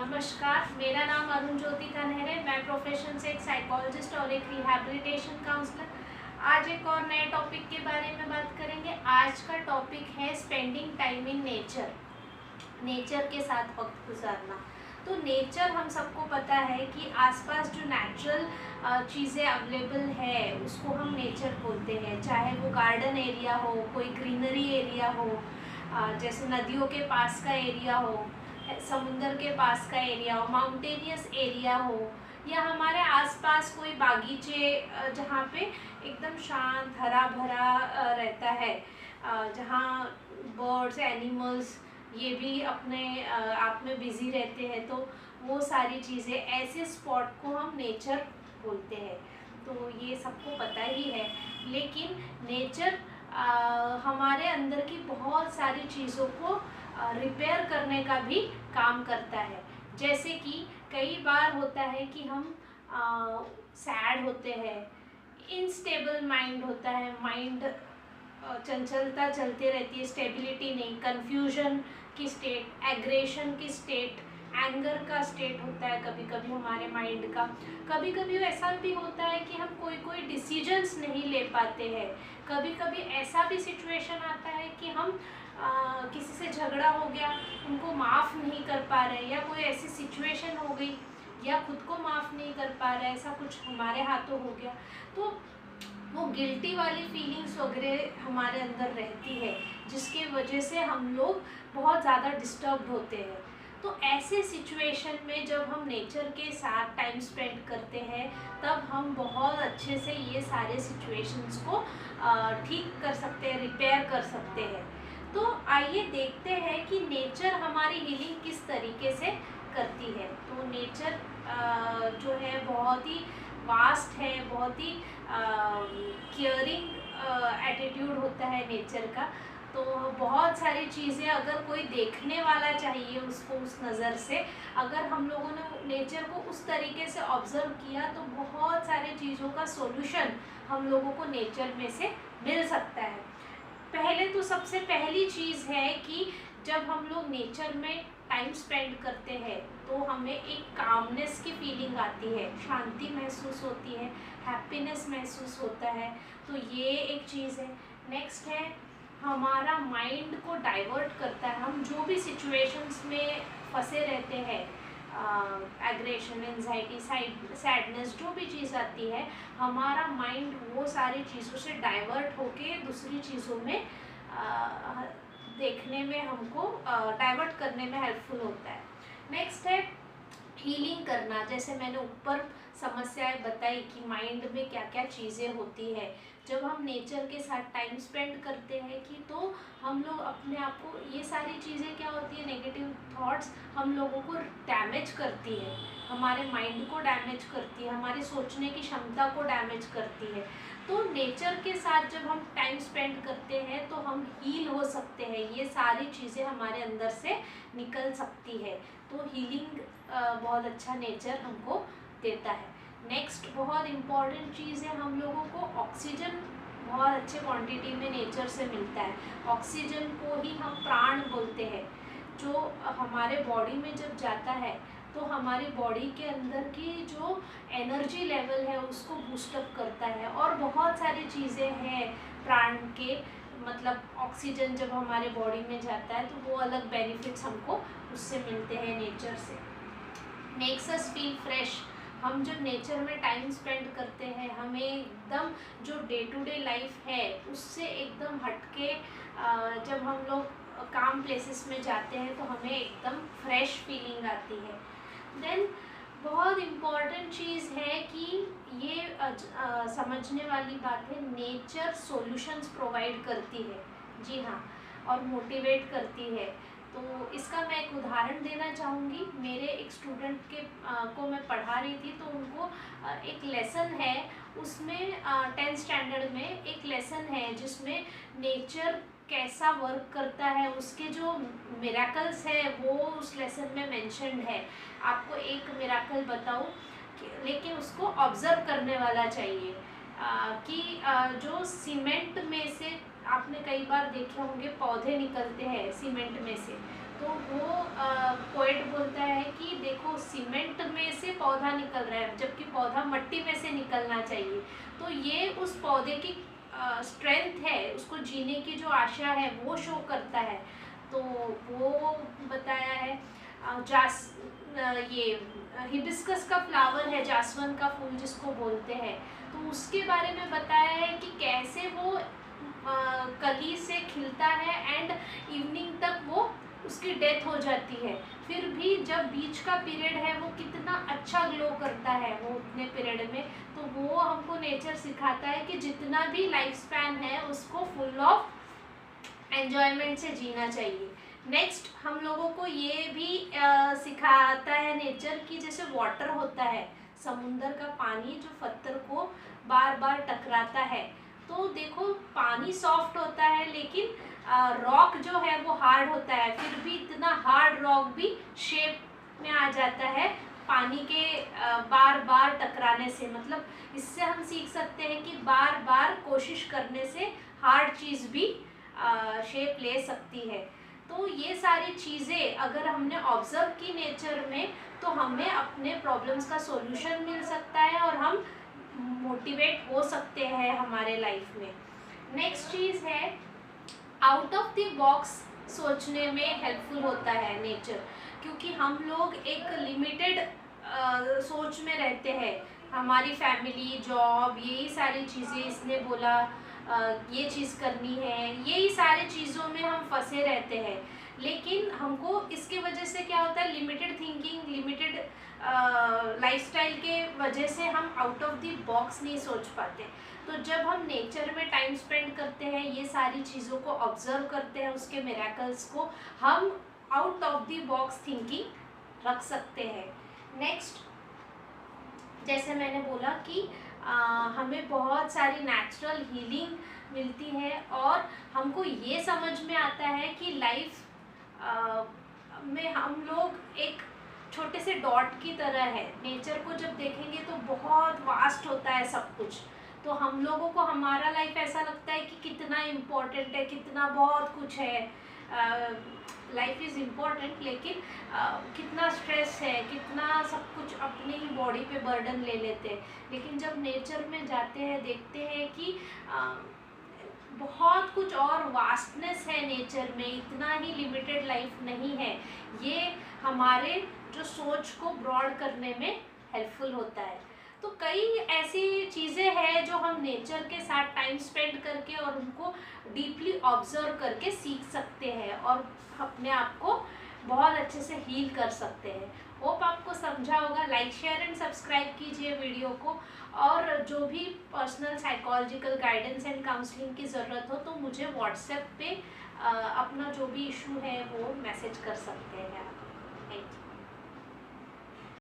नमस्कार, मेरा नाम अरुण ज्योति कन्हर है। मैं प्रोफेशन से एक साइकोलॉजिस्ट और एक रिहैबिलिटेशन काउंसलर। आज एक और नए टॉपिक के बारे में बात करेंगे। आज का टॉपिक है spending time in nature, nature के साथ वक्त गुजारना। तो नेचर हम सबको पता है कि आसपास जो नेचुरल चीज़ें अवेलेबल है उसको हम नेचर बोलते हैं। चाहे वो गार्डन एरिया हो, कोई ग्रीनरी एरिया हो, जैसे नदियों के पास का एरिया हो, समुंदर के पास का एरिया हो, माउंटेनियस एरिया हो, या हमारे आसपास कोई बागीचे जहाँ पे एकदम शांत हरा भरा रहता है, जहाँ बर्ड्स एनिमल्स ये भी अपने आप में बिजी रहते हैं, तो वो सारी चीज़ें, ऐसे स्पॉट को हम नेचर बोलते हैं। तो ये सबको पता ही है। लेकिन नेचर हमारे अंदर की बहुत सारी चीज़ों को रिपेयर करने का भी काम करता है। जैसे कि कई बार होता है कि हम सैड होते हैं, इनस्टेबल माइंड होता है, माइंड चंचलता चलती रहती है, स्टेबिलिटी नहीं, कन्फ्यूजन की स्टेट, एग्रेशन की स्टेट, एंगर का स्टेट होता है कभी कभी हमारे माइंड का। कभी कभी ऐसा भी होता है कि हम कोई डिसीजंस नहीं ले पाते हैं। कभी कभी ऐसा भी सिचुएशन आता है कि हम किसी से झगड़ा हो गया, उनको माफ़ नहीं कर पा रहे, या कोई ऐसी सिचुएशन हो गई, या खुद को माफ़ नहीं कर पा रहे, ऐसा कुछ हमारे हाथों हो गया, तो वो गिल्टी वाली फीलिंग्स वगैरह हमारे अंदर रहती है, जिसके वजह से हम लोग बहुत ज़्यादा डिस्टर्ब होते हैं। तो ऐसे सिचुएशन में जब हम नेचर के साथ टाइम स्पेंड करते हैं, तब हम बहुत अच्छे से ये सारे सिचुएशंस को ठीक कर सकते हैं, रिपेयर कर सकते हैं। तो आइए देखते हैं कि नेचर हमारी हीलिंग किस तरीके से करती है। तो नेचर जो है बहुत ही वास्ट है, बहुत ही केयरिंग एटीट्यूड होता है नेचर का। तो बहुत सारी चीज़ें अगर कोई देखने वाला चाहिए उसको उस नज़र से, अगर हम लोगों ने नेचर को उस तरीके से ऑब्ज़र्व किया, तो बहुत सारी चीज़ों का सॉल्यूशन हम लोगों को नेचर में से मिल सकता है। पहले तो सबसे पहली चीज़ है कि जब हम लोग नेचर में टाइम स्पेंड करते हैं तो हमें एक कामनेस की फीलिंग आती है, शांति महसूस होती है, हैप्पीनेस महसूस होता है। तो ये एक चीज़ है। नेक्स्ट है, हमारा माइंड को डाइवर्ट करता है। हम जो भी सिचुएशंस में फंसे रहते हैं, एग्रेशन, एंजाइटी, सैडनेस, जो भी चीज़ आती है, हमारा माइंड वो सारी चीज़ों से डाइवर्ट होके दूसरी चीज़ों में देखने में, हमको डाइवर्ट करने में हेल्पफुल होता है। नेक्स्ट है हीलिंग करना। जैसे मैंने ऊपर समस्याएं बताई कि माइंड में क्या क्या चीज़ें होती है, जब हम नेचर के साथ टाइम स्पेंड करते हैं कि तो हम लोग अपने आप को, ये सारी चीज़ें क्या होती है, नेगेटिव थॉट्स हम लोगों को डैमेज करती है, हमारे माइंड को डैमेज करती है, हमारी सोचने की क्षमता को डैमेज करती है। तो नेचर के साथ जब हम टाइम स्पेंड करते हैं तो हम हील हो सकते हैं, ये सारी चीज़ें हमारे अंदर से निकल सकती है। तो हीलिंग बहुत अच्छा नेचर हमको देता है। नेक्स्ट बहुत इम्पॉर्टेंट चीज़ है, हम लोगों को ऑक्सीजन बहुत अच्छे क्वांटिटी में नेचर से मिलता है। ऑक्सीजन को ही हम प्राण बोलते हैं, जो हमारे बॉडी में जब जाता है तो हमारी बॉडी के अंदर की जो एनर्जी लेवल है उसको बूस्टअप करता है। और बहुत सारी चीज़ें हैं प्राण के, मतलब ऑक्सीजन जब हमारे बॉडी में जाता है तो वो अलग बेनिफिट्स हमको उससे मिलते हैं नेचर से। Makes us feel fresh. हम जब नेचर में टाइम स्पेंड करते हैं, हमें एकदम जो डे टू डे लाइफ है उससे एकदम हटके जब हम लोग काम प्लेसेस में जाते हैं तो हमें एकदम फ्रेश फीलिंग आती है। देन बहुत इम्पॉर्टेंट चीज़ है कि ये समझने वाली बात है, नेचर सॉल्यूशंस प्रोवाइड करती है, जी हाँ, और मोटिवेट करती है। तो इसका मैं एक उदाहरण देना चाहूँगी। मेरे एक स्टूडेंट को मैं पढ़ा रही थी, तो उनको एक लेसन है, उसमें 10th स्टैंडर्ड में एक लेसन है जिसमें नेचर कैसा वर्क करता है, उसके जो मिराकल्स है वो उस लेसन में मेंशन्ड है। आपको एक मिराकल बताऊँ, लेकिन उसको ऑब्ज़र्व करने वाला चाहिए। कि जो सीमेंट में से आपने कई बार देखे होंगे पौधे निकलते हैं सीमेंट में से, तो वो पोएट बोलता है कि देखो पौधा निकल रहा है, जबकि पौधा मिट्टी में से निकलना चाहिए। तो ये उस पौधे की स्ट्रेंथ है, उसको जीने की जो आशा है वो शो करता है। तो वो बताया है। ये हिबिस्कस का फ्लावर है, जासवन का फूल जिसको बोलते हैं, तो उसके बारे में बताया है कि कैसे वो कली से खिलता है एंड इवनिंग तक वो उसकी डेथ हो जाती है। फिर भी जब बीच का पीरियड है वो कितना अच्छा ग्लो करता है वो उतने पीरियड में। तो वो हमको नेचर सिखाता है कि जितना भी लाइफ स्पैन है उसको फुल ऑफ एंजॉयमेंट से जीना चाहिए। नेक्स्ट हम लोगों को ये भी सिखाता है नेचर की, जैसे वाटर होता है, समुंदर का पानी जो पत्थर को बार बार टकराता है, तो देखो पानी सॉफ्ट होता है लेकिन रॉक जो है वो हार्ड होता है, फिर भी इतना हार्ड रॉक भी शेप में आ जाता है पानी के बार बार टकराने से। मतलब इससे हम सीख सकते हैं कि बार बार कोशिश करने से हार्ड चीज़ भी शेप ले सकती है। तो ये सारी चीज़ें अगर हमने ऑब्जर्व की नेचर में, तो हमें अपने प्रॉब्लम्स का सॉल्यूशन मिल सकता है और हम मोटिवेट हो सकते हैं हमारे लाइफ में। नेक्स्ट चीज़ है, आउट ऑफ द बॉक्स सोचने में हेल्पफुल होता है नेचर, क्योंकि हम लोग एक लिमिटेड सोच में रहते हैं। हमारी फैमिली, जॉब, यही सारी चीज़ें, इसने बोला ये चीज़ करनी है, यही सारी चीज़ों में हम फंसे रहते हैं। लेकिन हमको इसके वजह से क्या होता है, लिमिटेड थिंकिंग, लिमिटेड लाइफस्टाइल के वजह से हम आउट ऑफ द बॉक्स नहीं सोच पाते। तो जब हम नेचर में टाइम स्पेंड करते हैं, ये सारी चीज़ों को ऑब्जर्व करते हैं, उसके मिरेकल्स को, हम out of the box thinking रख सकते हैं। नेक्स्ट, जैसे मैंने बोला कि हमें बहुत सारी नेचुरल हीलिंग मिलती है और हमको ये समझ में आता है कि लाइफ में हम लोग एक छोटे से डॉट की तरह है। नेचर को जब देखेंगे तो बहुत वास्ट होता है सब कुछ। तो हम लोगों को हमारा लाइफ ऐसा लगता है कि कितना इम्पोर्टेंट है, कितना बहुत कुछ है, लाइफ इज़ इम्पोर्टेंट, लेकिन कितना स्ट्रेस है, कितना सब कुछ अपने ही बॉडी पे बर्डन ले लेते हैं। लेकिन जब नेचर में जाते हैं, देखते हैं कि बहुत कुछ और वास्टनेस है नेचर में, इतना ही लिमिटेड लाइफ नहीं है। ये हमारे जो सोच को ब्रॉड करने में हेल्पफुल होता है। तो कई ऐसी चीज़ें हैं जो हम नेचर के साथ टाइम स्पेंड करके और उनको डीपली ऑब्जर्व करके सीख सकते हैं और अपने आप को बहुत अच्छे से हील कर सकते हैं। होप आपको समझा होगा। लाइक, शेयर एंड सब्सक्राइब कीजिए वीडियो को, और जो भी personal psychological guidance and counselling की ज़रूरत हो तो मुझे व्हाट्सएप पे अपना जो भी इशू है वो मैसेज कर सकते हैं आप। Thank you.